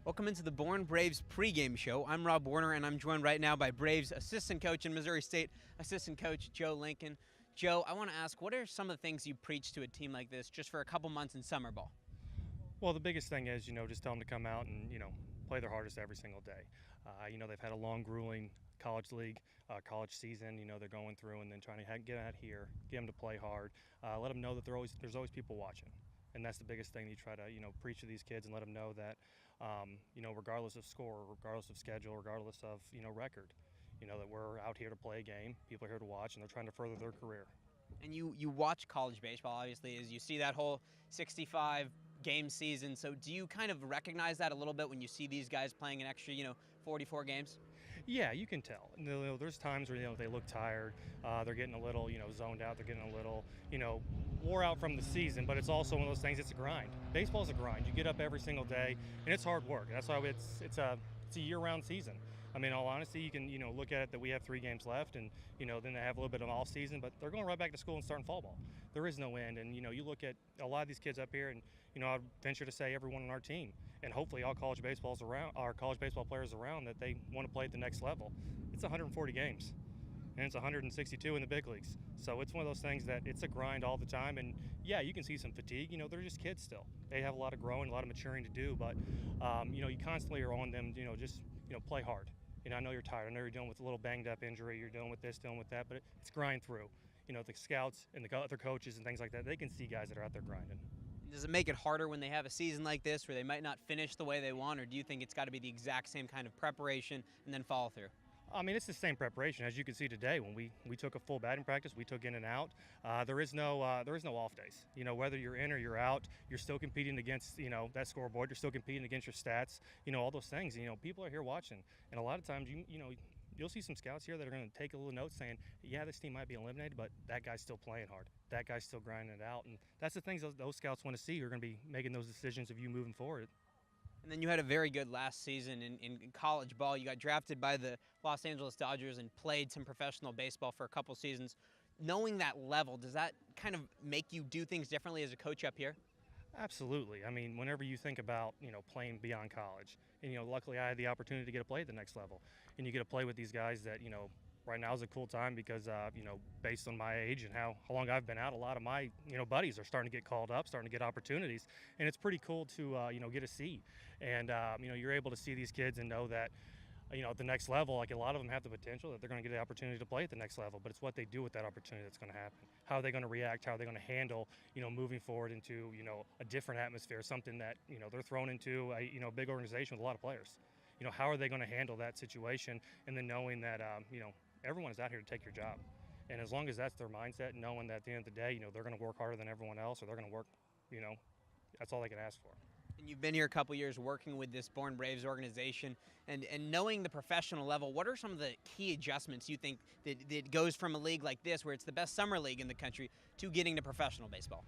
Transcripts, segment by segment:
Welcome into the Born Braves pregame show. I'm Rob Werner, and I'm joined right now by Braves assistant coach and Missouri State assistant coach Joe Lincoln. Joe, I want to ask, what are some of the things you preach to a team like this just for a couple months in summer ball? Well, the biggest thing is, just tell them to come out and, play their hardest every single day. They've had a long, grueling college league, college season, they're going through and then trying to get out here, get them to play hard, let them know that there's always people watching. And that's the biggest thing you try to, preach to these kids and let them know that, regardless of score, regardless of schedule, regardless of, record, that we're out here to play a game, people are here to watch, and they're trying to further their career. And you watch college baseball, obviously, as you see that whole 65 game season. So do you kind of recognize that a little bit when you see these guys playing an extra, 44 games? Yeah, you can tell. There's times where they look tired, they're getting a little zoned out, they're getting a little wore out from the season. But it's also one of those things. It's a grind. Baseball's a grind. You get up every single day, and it's hard work. That's why it's a year-round season. I mean, in all honesty, you can look at it that we have 3 games left, and then they have a little bit of off season, but they're going right back to school and starting fall ball. There is no end, and you look at a lot of these kids up here, and I'd venture to say everyone on our team, and hopefully all college baseball players around, that they want to play at the next level. It's 140 games, and it's 162 in the big leagues. So it's one of those things that it's a grind all the time, and yeah, you can see some fatigue. They're just kids still. They have a lot of growing, a lot of maturing to do, but you constantly are on them. Just play hard. I know you're tired. I know you're dealing with a little banged up injury. You're dealing with this, dealing with that, but it's grind through. The scouts and the other coaches and things like that, they can see guys that are out there grinding. Does it make it harder when they have a season like this where they might not finish the way they want, or do you think it's got to be the exact same kind of preparation and then follow through? I mean, it's the same preparation. As you can see today, when we took a full batting practice, we took in and out. There is no off days. Whether you're in or you're out, you're still competing against that scoreboard. You're still competing against your stats. All those things. People are here watching, and a lot of times you'll see some scouts here that are going to take a little note saying, yeah, this team might be eliminated, but that guy's still playing hard. That guy's still grinding it out, and that's the things those scouts want to see. Who are going to be making those decisions of you moving forward. And then you had a very good last season in college ball. You got drafted by the Los Angeles Dodgers and played some professional baseball for a couple seasons. Knowing that level, does that kind of make you do things differently as a coach up here? Absolutely. I mean, whenever you think about, playing beyond college, and, luckily I had the opportunity to get to play at the next level. And you get to play with these guys that, right now is a cool time because, based on my age and how long I've been out, a lot of my, buddies are starting to get called up, starting to get opportunities. And it's pretty cool to, get a seat. And, you're able to see these kids and know that, at the next level, like a lot of them have the potential that they're going to get the opportunity to play at the next level, but it's what they do with that opportunity that's going to happen. How are they going to react? How are they going to handle, moving forward into, a different atmosphere, something that, they're thrown into a big organization with a lot of players. How are they going to handle that situation? And then knowing that, everyone is out here to take your job. And as long as that's their mindset, knowing that at the end of the day, they're going to work harder than everyone else, or they're going to work, that's all they can ask for. And you've been here a couple years working with this Born Braves organization, and knowing the professional level, what are some of the key adjustments you think that goes from a league like this, where it's the best summer league in the country, to getting to professional baseball?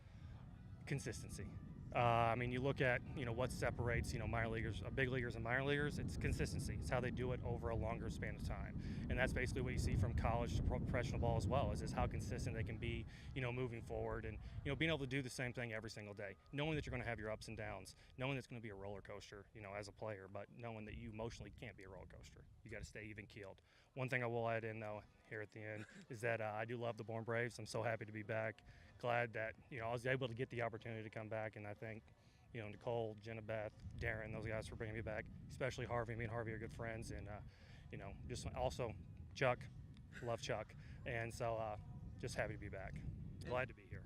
Consistency. You look at, what separates, minor leaguers, big leaguers and minor leaguers. It's consistency. It's how they do it over a longer span of time. And that's basically what you see from college to professional ball as well, is how consistent they can be, moving forward, and, being able to do the same thing every single day, knowing that you're going to have your ups and downs, knowing it's going to be a roller coaster, as a player, but knowing that you emotionally can't be a roller coaster. You got to stay even keeled. One thing I will add in, though, here at the end, is that I do love the Born Braves. I'm so happy to be back. Glad that, I was able to get the opportunity to come back, and I think, Nicole, Jenna Beth, Darren, those guys for bringing me back, especially Harvey. Me and Harvey are good friends, and, just also Chuck, love Chuck, and so just happy to be back. Glad to be here.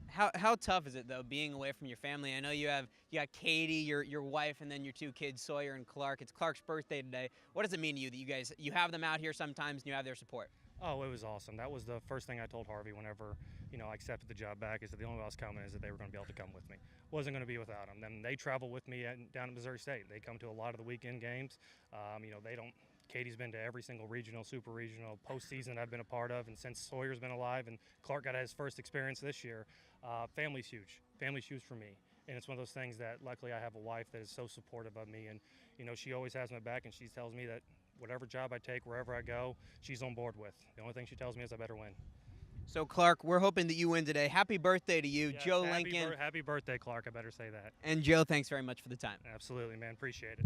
How tough is it, though, being away from your family? I know you got Katie, your wife, and then your 2 kids, Sawyer and Clark. It's Clark's birthday today. What does it mean to you that you have them out here sometimes and you have their support? Oh, it was awesome. That was the first thing I told Harvey whenever, I accepted the job back, is that the only way I was coming is that they were going to be able to come with me. Wasn't going to be without them. Then they travel with me down at Missouri State. They come to a lot of the weekend games. Katie's been to every single regional, super regional, postseason I've been a part of, and since Sawyer's been alive and Clark got his first experience this year, family's huge. Family's huge for me. And it's one of those things that luckily I have a wife that is so supportive of me, and she always has my back, and she tells me that whatever job I take, wherever I go, she's on board with. The only thing she tells me is I better win. So, Clark, we're hoping that you win today. Happy birthday to you, Yes, Joe Lincoln. Happy birthday, Clark. I better say that. And Joe, thanks very much for the time. Absolutely, man. Appreciate it.